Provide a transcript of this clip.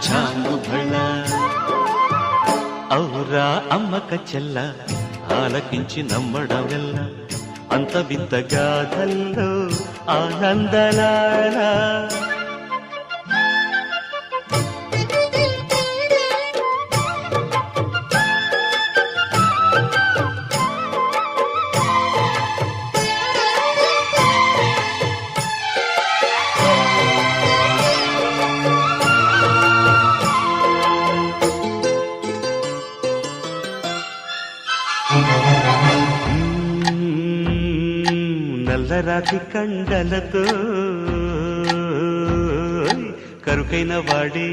చాంగుబళ ఔరా అమ్మక చెల్ల ఆలకించి నమ్మడమెల్ల అంత వింత గాథల్లో ఆనందలారా నల్లరాతి కండలతో కరుకైన వాడే